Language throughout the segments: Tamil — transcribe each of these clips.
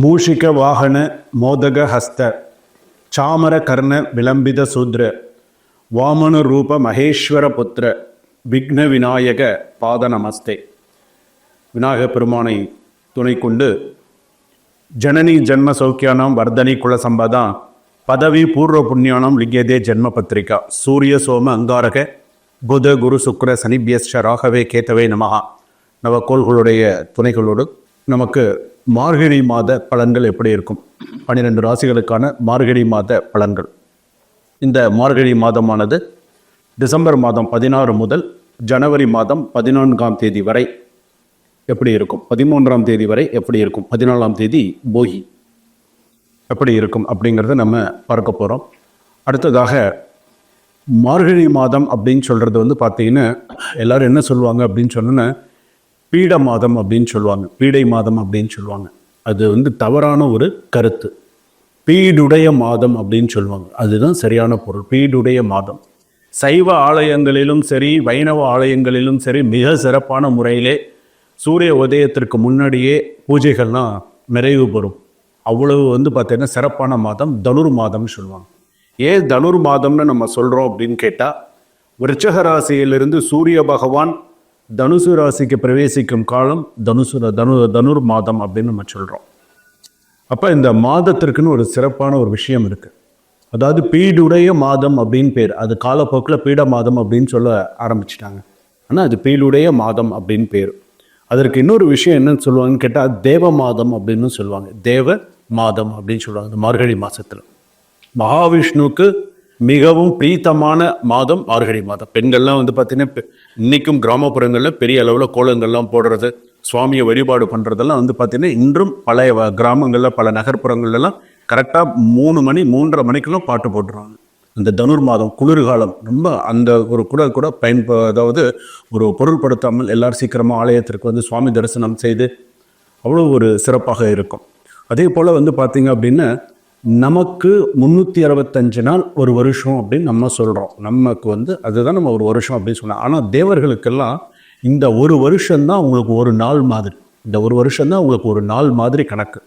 மூஷிக வாகன மோதக ஹஸ்த சாமர கர்ண விளம்பித சூத்ர வாமன ரூப மகேஸ்வர புத்திர விக்ன விநாயக பாத நமஸ்தே. விநாயக பெருமானை துணை கொண்டு ஜனனி ஜன்ம சௌக்கியானாம் வர்தனி குல சம்பதா பதவி பூர்வ புண்ணியானம் லிங்கியதே ஜென்ம பத்திரிகா சூரிய சோம அங்காரக புத குரு சுக்ர சனிபியஸ்ட ராகவே கேத்தவே நமஹா. நவக்கோள்களுடைய துணைகளோடு நமக்கு மார்கழி மாத பலன்கள் எப்படி இருக்கும், 12 ராசிகளுக்கான மார்கழி மாத பலன்கள். இந்த மார்கழி மாதமானது டிசம்பர் மாதம் 16 முதல் ஜனவரி மாதம் 14ஆம் தேதி வரை எப்படி இருக்கும், 13ஆம் தேதி வரை எப்படி இருக்கும், 14ஆம் தேதி போகி எப்படி இருக்கும் அப்படிங்கிறத நம்ம பார்க்க போகிறோம். அடுத்ததாக மார்கழி மாதம் அப்படின்னு சொல்கிறது வந்து பார்த்தீங்கன்னா எல்லோரும் என்ன சொல்லுவாங்க அப்படின்னு சொன்னோன்னா பீட மாதம் அப்படின்னு சொல்லுவாங்க, பீடை மாதம் அப்படின்னு சொல்லுவாங்க. அது வந்து தவறான ஒரு கருத்து. பீடுடைய மாதம் அப்படின்னு சொல்லுவாங்க, அதுதான் சரியான பொருள். பீடுடைய மாதம் சைவ ஆலயங்களிலும் சரி வைணவ ஆலயங்களிலும் சரி மிக சிறப்பான முறையிலே சூரிய உதயத்திற்கு முன்னாடியே பூஜைகள்லாம் நிறைவு பெறும். அவ்வளவு வந்து பார்த்தீங்கன்னா சிறப்பான மாதம் தனுர் மாதம்னு சொல்லுவாங்க. ஏன் தனுர் மாதம்னு நம்ம சொல்கிறோம் அப்படின்னு கேட்டால், விருச்சக ராசியிலிருந்து சூரிய பகவான் தனுசு ராசிக்கு பிரவேசிக்கும் காலம் தனுர் மாதம் அப்படின்னு நம்ம சொல்கிறோம். அப்போ இந்த மாதத்திற்குன்னு ஒரு சிறப்பான ஒரு விஷயம் இருக்குது. அதாவது பீடுடைய மாதம் அப்படின்னு பேர். அது காலப்போக்கில் பீட மாதம் அப்படின்னு சொல்ல ஆரம்பிச்சிட்டாங்க. ஆனால் அது பீடுடைய மாதம் அப்படின்னு பேர். அதற்கு இன்னொரு விஷயம் என்னன்னு சொல்லுவாங்கன்னு கேட்டால் தேவ மாதம் அப்படின்னு சொல்லுவாங்க. தேவ மாதம் அப்படின்னு சொல்லுவாங்க. இந்த மார்கழி மாதத்தில் மகாவிஷ்ணுவுக்கு மிகவும் பிரீத்தமான மாதம் மார்கழி மாதம். பெண்கள்லாம் வந்து பார்த்தீங்கன்னா இன்றைக்கும் கிராமப்புறங்களில் பெரிய அளவில் கோலங்கள்லாம் போடுறது, சுவாமியை வழிபாடு பண்ணுறதெல்லாம் வந்து பார்த்தீங்கன்னா இன்றும் பழைய கிராமங்களில் பல நகர்ப்புறங்கள்லாம் கரெக்டாக 3 மணி 3:30 மணிக்கெல்லாம் பாட்டு போட்டுருவாங்க. இந்த தனுர் மாதம் குளிர்காலம் ரொம்ப அந்த ஒரு கூட அதாவது ஒரு பொருள்படுத்தாமல் எல்லாரும் சீக்கிரமாக ஆலயத்திற்கு வந்து சுவாமி தரிசனம் செய்து அவ்வளோ ஒரு சிறப்பாக இருக்கும். அதே போல் வந்து பார்த்தீங்க அப்படின்னா நமக்கு 365 நாள் ஒரு வருஷம் அப்படின்னு நம்ம சொல்கிறோம். நமக்கு வந்து அதுதான் நம்ம ஒரு வருஷம் அப்படின்னு சொன்னோம். ஆனால் தேவர்களுக்கெல்லாம் இந்த ஒரு வருஷம்தான் உங்களுக்கு ஒரு நாள் மாதிரி. இந்த ஒரு வருஷம்தான் உங்களுக்கு ஒரு நாள் மாதிரி கணக்கு.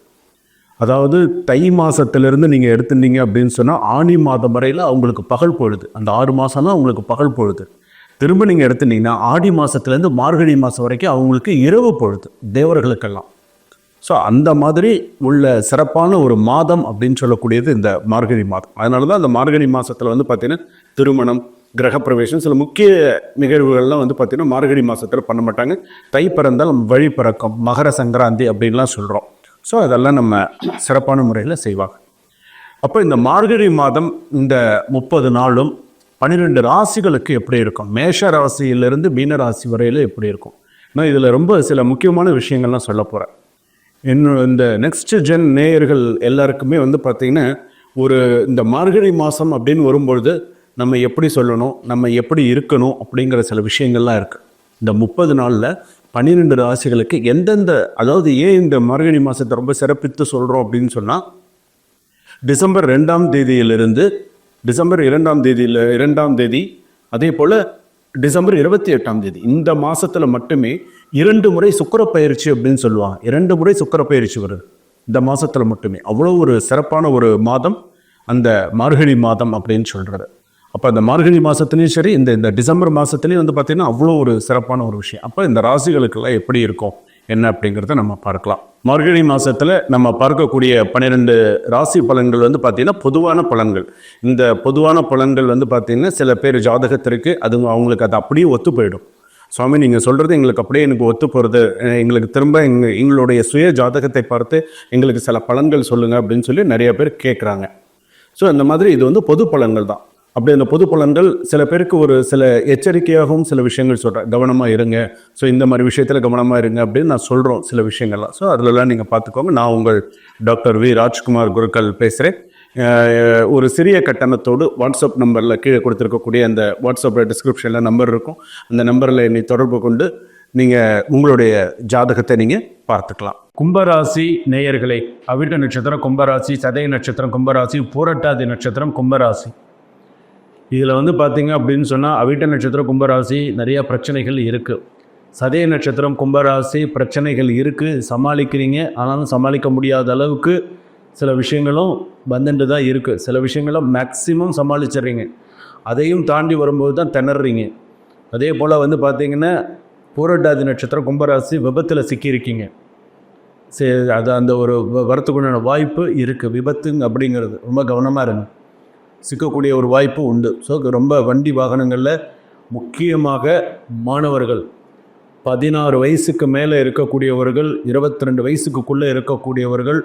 அதாவது தை மாதத்திலிருந்து நீங்கள் எடுத்துட்டீங்க அப்படின்னு சொன்னால் ஆனி மாதம் வரையில் அவங்களுக்கு பகல் பொழுது. அந்த 6 மாதம் தான் அவங்களுக்கு பகல் பொழுது. திரும்ப நீங்கள் எடுத்துட்டீங்கன்னா ஆடி மாதத்துலேருந்து மார்கழி மாதம் வரைக்கும் அவங்களுக்கு இரவு பொழுது தேவர்களுக்கெல்லாம். ஸோ அந்த மாதிரி உள்ள சிறப்பான ஒரு மாதம் அப்படின்னு சொல்லக்கூடியது இந்த மார்கழி மாதம். அதனால தான் அந்த மார்கழி மாதத்தில் வந்து பார்த்திங்கன்னா திருமணம், கிரகப்பிரவேசம், சில முக்கிய நிகழ்வுகள்லாம் வந்து பார்த்திங்கன்னா மார்கழி மாதத்தில் பண்ண மாட்டாங்க. தை பிறந்தால் வழி பிறக்கம், மகர சங்கராந்தி அப்படின்லாம் சொல்கிறோம். ஸோ அதெல்லாம் நம்ம சிறப்பான முறையில் செய்வாங்க. அப்போ இந்த மார்கழி மாதம் இந்த 30 நாளும் 12 ராசிகளுக்கு எப்படி இருக்கும், மேஷ ராசியிலிருந்து மீன ராசி வரையில் எப்படி இருக்கும், நான் இதில் ரொம்ப சில முக்கியமான விஷயங்கள்லாம் சொல்ல போகிறேன். இந்த நெக்ஸ்ட் ஜென் நேயர்கள் எல்லாருக்குமே வந்து பார்த்திங்கன்னா இந்த மார்கழி மாதம் அப்படின்னு வரும்பொழுது நம்ம எப்படி சொல்லணும், நம்ம எப்படி இருக்கணும் அப்படிங்கிற சில விஷயங்கள்லாம் இருக்குது. இந்த 30 நாளில் 12 ராசிகளுக்கு எந்தெந்த, அதாவது ஏன் இந்த மார்கழி மாதத்தை ரொம்ப சிறப்பித்து சொல்கிறோம் அப்படின்னு சொன்னால், டிசம்பர் 2ஆம் தேதியிலிருந்து டிசம்பர் 2ஆம் தேதி அதே போல் டிசம்பர் 28ஆம் தேதி இந்த மாதத்தில் மட்டுமே 2 முறை சுக்கிர பயிற்சி அப்படின்னு சொல்லுவாங்க. 2 முறை சுக்கிர பயிற்சி வருது இந்த மாதத்தில் மட்டுமே. அவ்வளோ ஒரு சிறப்பான ஒரு மாதம் அந்த மார்கழி மாதம் அப்படின்னு சொல்கிறது. அப்போ அந்த மார்கழி மாதத்துலேயும் சரி இந்த டிசம்பர் மாதத்துலேயும் வந்து பார்த்திங்கன்னா அவ்வளோ ஒரு சிறப்பான ஒரு விஷயம். அப்போ இந்த ராசிகளுக்கெல்லாம் எப்படி இருக்கும் என்ன அப்படிங்கிறத நம்ம பார்க்கலாம். மார்கழி மாதத்தில் நம்ம பார்க்கக்கூடிய 12 ராசி பலன்கள் வந்து பார்த்திங்கன்னா பொதுவான பலன்கள். இந்த பொதுவான பலன்கள் வந்து பார்த்திங்கன்னா சில பேர் ஜாதகத்திற்கு அவங்களுக்கு அது அப்படியே ஒத்து போயிடும். சுவாமி நீங்கள் சொல்கிறது எங்களுக்கு அப்படியே எனக்கு ஒத்து போகிறது, எங்களுக்கு திரும்ப எங்களுடைய சுய ஜாதகத்தை பார்த்து எங்களுக்கு சில பலன்கள் சொல்லுங்கள் அப்படின்னு சொல்லி நிறைய பேர் கேட்குறாங்க. ஸோ அந்த மாதிரி இது வந்து பொது பலன்கள் தான். அப்படி அந்த பொது பலன்கள் சில பேருக்கு ஒரு சில எச்சரிக்கையாகவும் சில விஷயங்கள் சொல்கிறேன், கவனமாக இருங்க, ஸோ இந்த மாதிரி விஷயத்தில் கவனமாக இருங்க அப்படின்னு நான் சொல்கிறோம் சில விஷயங்கள்லாம். ஸோ அதிலெல்லாம் நீங்கள் பார்த்துக்கோங்க. நான் உங்கள் டாக்டர் வி ராஜ்குமார் குருக்கள் பேசுகிறேன். ஒரு சிறிய கட்டணத்தோடு வாட்ஸ்அப் நம்பரில் கீழே கொடுத்துருக்கக்கூடிய அந்த வாட்ஸ்அப் டிஸ்கிரிப்ஷனில் நம்பர் இருக்கும். அந்த நம்பரில் என்னை தொடர்பு கொண்டு நீங்கள் உங்களுடைய ஜாதகத்தை நீங்கள் பார்த்துக்கலாம். கும்பராசி நேயர்களே, அவிட்ட நட்சத்திரம் கும்பராசி, சதய நட்சத்திரம் கும்பராசி, பூரட்டாதி நட்சத்திரம் கும்பராசி. இதில் வந்து பார்த்தீங்க அப்படின்னு சொன்னால் அவிட்ட நட்சத்திரம் கும்பராசி நிறையா பிரச்சனைகள் இருக்குது. சதய நட்சத்திரம் கும்பராசி, பிரச்சனைகள் இருக்குது, சமாளிக்கிறீங்க. ஆனாலும் சமாளிக்க முடியாத அளவுக்கு சில விஷயங்களும் வந்துட்டு தான் இருக்குது. சில விஷயங்களை மேக்சிமம் சமாளிச்சிட்றீங்க. அதையும் தாண்டி வரும்போது தான் திணறீங்க. அதே போல் பார்த்திங்கன்னா பூரட்டாதி நட்சத்திரம் கும்பராசி, விபத்தில் சிக்கியிருக்கீங்க. சரி, அது அந்த ஒரு வரத்துக்குண்டான வாய்ப்பு இருக்குது. விபத்துங்க அப்படிங்கிறது ரொம்ப கவனமாக இருங்க. சிக்கக்கூடிய ஒரு வாய்ப்பு உண்டு. ஸோ ரொம்ப வண்டி வாகனங்களில் முக்கியமாக மாணவர்கள், 16 வயசுக்கு மேலே இருக்கக்கூடியவர்கள், 22 வயசுக்குள்ளே இருக்கக்கூடியவர்கள்,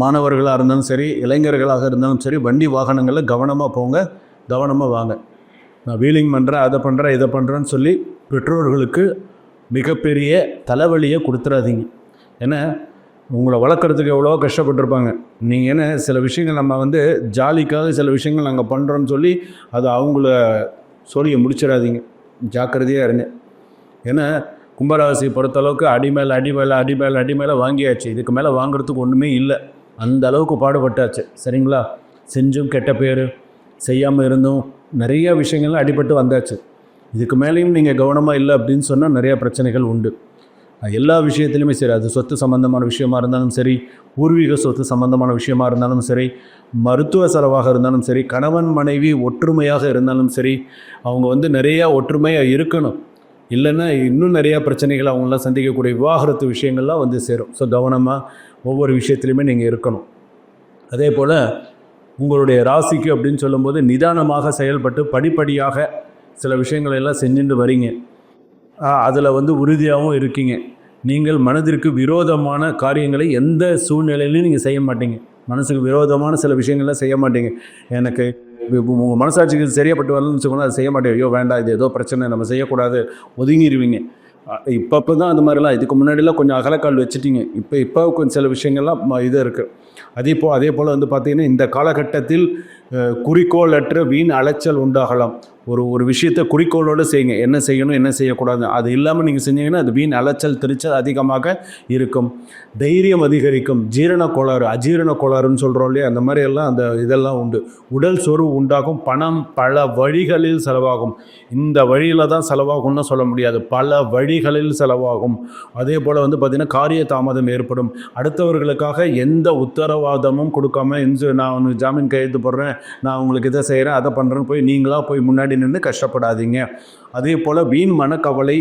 மாணவர்களாக இருந்தாலும் சரி, இளைஞர்களாக இருந்தாலும் சரி, வண்டி வாகனங்களில் கவனமாக போங்க, கவனமாக வாங்க. நான் வீலிங் பண்ணுறேன், அதை பண்ணுறேன், இதை பண்ணுறேன்னு சொல்லி பெற்றோர்களுக்கு மிகப்பெரிய தலைவலியை கொடுத்துடாதீங்க. ஏன்னா உங்களை வளர்க்குறதுக்கு எவ்வளோ கஷ்டப்பட்டுருப்பாங்க. நீங்கள் என்ன சில விஷயங்கள் நம்ம ஜாலிக்காக சில விஷயங்கள் நாங்கள் பண்ணுறோன்னு சொல்லி அதை அவங்கள சொல்லியை முடிச்சிடாதீங்க. ஜாக்கிரதையாக இருங்க. ஏன்னா கும்பராசி பொறுத்தளவுக்கு அடிமேலே அடிமேலே அடிமேலே அடிமேலே வாங்கியாச்சு. இதுக்கு மேலே வாங்குறதுக்கு ஒன்றுமே இல்லை. அந்த அளவுக்கு பாடுபட்டாச்சு. சரிங்களா? செஞ்சும் கெட்ட பேர், செய்யாமல் இருந்தும் நிறைய விஷயங்கள்லாம் அடிபட்டு வந்தாச்சு. இதுக்கு மேலேயும் நீங்கள் கவனமாக இல்லை அப்படின்னு சொன்னால் நிறையா பிரச்சனைகள் உண்டு. எல்லா விஷயத்துலையுமே சரி, அது சொத்து சம்மந்தமான விஷயமா இருந்தாலும் சரி, பூர்வீக சொத்து சம்மந்தமான விஷயமா இருந்தாலும் சரி, மருத்துவ செலவாக இருந்தாலும் சரி, கணவன் மனைவி ஒற்றுமையாக இருந்தாலும் சரி, அவங்க நிறையா ஒற்றுமையாக இருக்கணும். இல்லைன்னா இன்னும் நிறையா பிரச்சனைகள் அவங்களாம் சந்திக்கக்கூடிய விவாகரத்து விஷயங்கள்லாம் சேரும். ஸோ கவனமாக ஒவ்வொரு விஷயத்துலையுமே நீங்கள் இருக்கணும். அதே போல் உங்களுடைய ராசிக்கு அப்படின்னு சொல்லும்போது நிதானமாக செயல்பட்டு படிப்படியாக சில விஷயங்களை எல்லாம் செஞ்சுட்டு வரீங்க. அதில் உறுதியாகவும் இருக்கீங்க. நீங்கள் மனதிற்கு விரோதமான காரியங்களை எந்த சூழ்நிலையிலையும் நீங்கள் செய்ய மாட்டீங்க. மனசுக்கு விரோதமான சில விஷயங்கள்லாம் செய்ய மாட்டீங்க. எனக்கு உங்கள் மனசாட்சிக்கு சரியாப்பட்டு வரலன்னு சொன்னால் அதை செய்ய மாட்டேன். ஐயோ வேண்டாம், இது ஏதோ பிரச்சனை, நம்ம செய்யக்கூடாது, ஒதுங்கிடுவீங்க. இப்போ தான் அந்த மாதிரிலாம். இதுக்கு முன்னாடிலாம் கொஞ்சம் அகலக்கால் வச்சுட்டிங்க. இப்போ கொஞ்சம் சில விஷயங்கள்லாம் இது இருக்குது. அதே போல் பார்த்திங்கன்னா இந்த காலகட்டத்தில் குறிக்கோளற்ற வீண் அலைச்சல் உண்டாகலாம். ஒரு விஷயத்தை குறிக்கோளோடு செய்யுங்க. என்ன செய்யணும், என்ன செய்யக்கூடாது, அது இல்லாமல் நீங்கள் செஞ்சீங்கன்னா அது வீண் அலைச்சல் திருச்சல் அதிகமாக இருக்கும். தைரியம் அதிகரிக்கும். ஜீரண கோளாறு, அஜீரண கோளாறுன்னு சொல்கிறோம் இல்லையா, அந்த மாதிரி எல்லாம் அந்த இதெல்லாம் உண்டு. உடல் சோர்வு உண்டாகும். பணம் பல வழிகளில் செலவாகும். இந்த வழியில் தான் செலவாகும்னு சொல்ல முடியாது, பல வழிகளில் செலவாகும். அதே போல் பார்த்திங்கன்னா காரிய தாமதம் ஏற்படும். அடுத்தவர்களுக்காக எந்த உத்தரவாதமும் கொடுக்காம நான் ஜாமீன் கையெழுத்து போடுறேன், நான் உங்களுக்கு இதை செய்கிறேன், அதை பண்ணுறேன்னு போய் நீங்களாக போய் முன்னாடி நின்று கஷ்டப்படாதீங்க. அதே போல் வீண் மனக்கவலை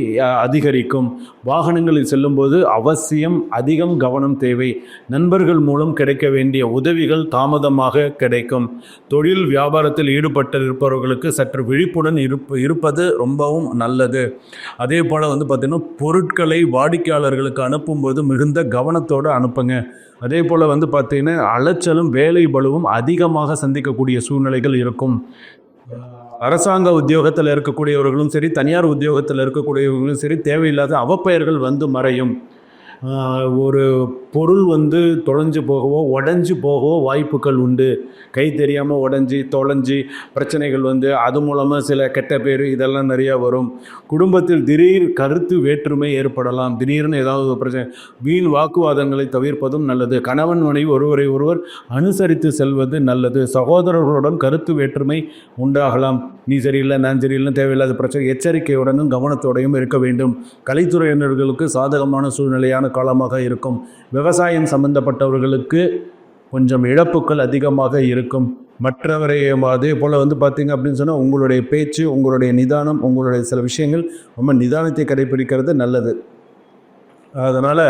அதிகரிக்கும். வாகனங்களில் செல்லும்போது அவசியம் அதிகம் கவனம் தேவை. நண்பர்கள் மூலம் கிடைக்க வேண்டிய உதவிகள் தாமதமாக கிடைக்கும். தொழில் வியாபாரத்தில் ஈடுபட்டிருப்பவர்களுக்கு சற்று விழிப்புடன் இருப்பது ரொம்பவும் நல்லது. அதே போல் பார்த்திங்கன்னா பொருட்களை வாடிக்கையாளர்களுக்கு அனுப்பும்போது மிகுந்த கவனத்தோடு அனுப்புங்க. அதே போல் பார்த்திங்கன்னா அலைச்சலும் வேலை பளுவும் அதிகமாக சந்திக்கக்கூடிய சூழ்நிலைகள் இருக்கும். அரசாங்க உத்தியோகத்தில் இருக்கக்கூடியவர்களும் சரி, தனியார் உத்தியோகத்தில் இருக்கக்கூடியவர்களும் சரி, தேவையில்லாத அவப்பெயர்கள் மறையும். ஒரு பொருள் தொலைஞ்சு போகவோ உடஞ்சி போகவோ வாய்ப்புகள் உண்டு. கை தெரியாமல் உடஞ்சி தொலைஞ்சி பிரச்சனைகள் அது மூலமாக சில கெட்ட பேர் இதெல்லாம் நிறையா வரும். குடும்பத்தில் திடீர் கருத்து வேற்றுமை ஏற்படலாம். திடீர்னு ஏதாவது ஒரு பிரச்சனை. வீண் வாக்குவாதங்களை தவிர்ப்பதும் நல்லது. கணவன் மனைவி ஒருவரை ஒருவர் அனுசரித்து செல்வது நல்லது. சகோதரர்களுடன் கருத்து வேற்றுமை உண்டாகலாம். நீ சரியில்லை, நான் சரியில்லை, தேவையில்லாத பிரச்சனை. எச்சரிக்கையுடனும் கவனத்தோடையும் இருக்க வேண்டும். கலைத்துறையினர்களுக்கு சாதகமான சூழ்நிலையான காலமாக இருக்கும். விவசாயம் சம்பந்தப்பட்டவர்களுக்கு கொஞ்சம் இழப்புகள் அதிகமாக இருக்கும். மற்றவரை அதே போல் பார்த்திங்க அப்படின்னு சொன்னால் உங்களுடைய பேச்சு, உங்களுடைய நிதானம், உங்களுடைய சில விஷயங்கள் ரொம்ப நிதானத்தை கடைபிடிக்கிறது நல்லது. அதனால்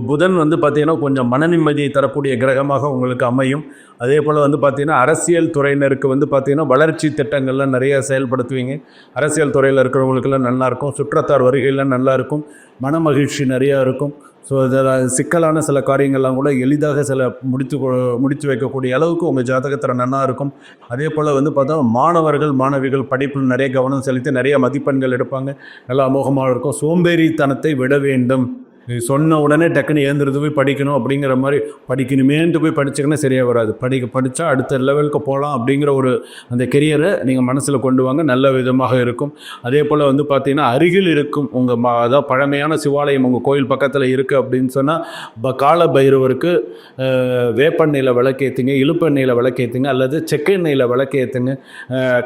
புதன் பார்த்திங்கன்னா கொஞ்சம் மன நிம்மதியை தரக்கூடிய கிரகமாக உங்களுக்கு அமையும். அதே போல் பார்த்திங்கன்னா அரசியல் துறையினருக்கு பார்த்திங்கன்னா வளர்ச்சி திட்டங்கள்லாம் நிறைய செயல்படுத்துவீங்க. அரசியல் துறையில் இருக்கிறவங்களுக்கெல்லாம் நல்லாயிருக்கும். சுற்றத்தார் வருகையெல்லாம் நல்லாயிருக்கும். மன மகிழ்ச்சி நிறையா இருக்கும். ஸோ இதில் சிக்கலான சில காரியங்கள்லாம் கூட எளிதாக சில முடித்து வைக்கக்கூடிய அளவுக்கு உங்கள் ஜாதகத்தில் நல்லா இருக்கும். அதே போல் பார்த்தா மாணவர்கள் மாணவிகள் படிப்பில் நிறைய கவனம் செலுத்தி நிறைய மதிப்பெண்கள் எடுப்பாங்க. நல்லா அமோகமாக இருக்கும். சோம்பேறித்தனத்தை விட வேண்டும். இது சொன்ன உடனே டக்குன்னு ஏந்திரது போய் படிக்கணும் அப்படிங்கிற மாதிரி படிக்கணுமேன்ட்டு போய் படிச்சிங்கன்னா சரியாக வராது. படித்தா அடுத்த லெவலுக்கு போகலாம் அப்படிங்கிற ஒரு அந்த கெரியரை நீங்கள் மனசில் கொண்டு வாங்க, நல்ல விதமாக இருக்கும். அதே போல் வந்து பார்த்திங்கன்னா அருகில் இருக்கும் உங்கள் அதாவது பழமையான சிவாலயம் உங்கள் கோயில் பக்கத்தில் இருக்குது அப்படின்னு சொன்னால் கால பைரவருக்கு வேப்பெண்ணெயில் விளக்கேற்றுங்க, இழுப்பெண்ணெயில் விளக்கேற்றுங்க, அல்லது செக்கெண்ணெயில் விளக்கேற்றுங்க.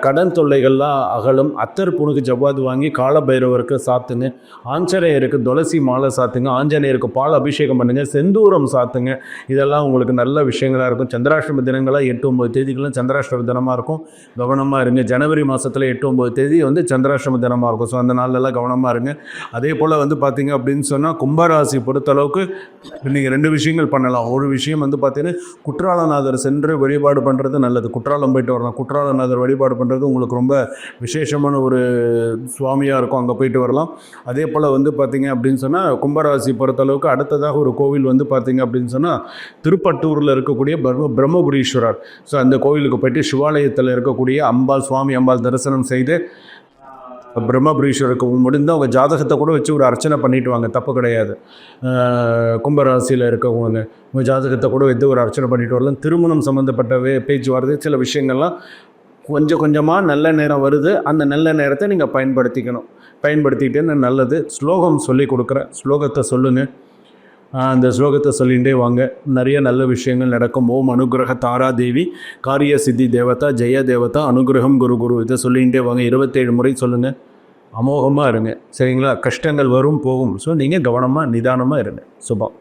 கடன் தொல்லைகள்லாம் அகலும். அத்தர் புணுக்கு ஜவ்வாது வாங்கி கால பைரவருக்கு சாத்துங்க. ஆஞ்சநேயருக்கு துளசி மாலை சாத்துங்க. ஆஞ்சநேயருக்கு பால் அபிஷேகம் பண்ணுங்கள். செந்தூரம் சாத்துங்க. இதெல்லாம் உங்களுக்கு நல்ல விஷயங்களாக இருக்கும். சந்திராஷ்டம தினங்களாக 8-9 தேதிகளும் சந்திராஷ்டம தினமாக இருக்கும். கவனமாக இருங்க. ஜனவரி மாதத்தில் 8-9 தேதி வந்து சந்திராஷ்டம தினமாக இருக்கும். ஸோ அந்த நாளெல்லாம் கவனமாக இருங்க. அதே போல் வந்து பார்த்திங்க அப்படின்னு சொன்னால் கும்பராசி பொறுத்தளவுக்கு நீங்கள் 2 விஷயங்கள் பண்ணலாம். ஒரு விஷயம் வந்து பார்த்திங்கன்னா குற்றாலநாதர் சென்று வழிபாடு பண்ணுறது நல்லது. குற்றாலம் போயிட்டு வரலாம். குற்றாலநாதர் வழிபாடு பண்ணுறது உங்களுக்கு ரொம்ப விசேஷமான ஒரு சுவாமியாக இருக்கும். அங்கே போயிட்டு வரலாம். அதே போல் வந்து பார்த்திங்க அப்படின்னு சொன்னால் கும்பராசி பொறுத்தளவுக்கு அடுத்ததாக ஒரு கோவில் வந்து பார்த்திங்க அப்படின்னு சொன்னால் திருப்பட்டூரில் இருக்கக்கூடிய பிரம்மபுரீஸ்வரர். ஸோ அந்த கோவிலுக்கு போய்ட்டு சிவாலயத்தில் இருக்கக்கூடிய சுவாமி அம்பாள் தரிசனம் செய்து பிரம்மபுரீஸ்வருக்கு முடிந்து அவங்க ஜாதகத்தை கூட வச்சு ஒரு அர்ச்சனை பண்ணிட்டு வாங்க, தப்பு கிடையாது. கும்பராசியில் இருக்கவங்க உங்கள் ஜாதகத்தை கூட வைத்து ஒரு அர்ச்சனை பண்ணிட்டு வரலாம். திருமணம் சம்மந்தப்பட்ட பேச்சுவார்த்தை சில விஷயங்கள்லாம் கொஞ்சம் கொஞ்சமாக நல்ல நேரம் வருது. அந்த நல்ல நேரத்தை நீங்கள் பயன்படுத்திக்கிட்டே நல்லது. ஸ்லோகம் சொல்லி கொடுக்குறேன், ஸ்லோகத்தை சொல்லுங்கள். அந்த ஸ்லோகத்தை சொல்லிகிட்டே வாங்க, நிறைய நல்ல விஷயங்கள் நடக்கும். ஓம் அனுகிரக தாரா தேவி காரிய சித்தி தேவதா ஜெய தேவதா அனுகிரகம் குரு இதை சொல்லிகிட்டே வாங்க. 27 முறை சொல்லுங்கள். அமோகமாக இருங்க, சரிங்களா? கஷ்டங்கள் வரும் போகும். ஸோ நீங்கள் கவனமாக நிதானமாக இருங்க. சுபம்.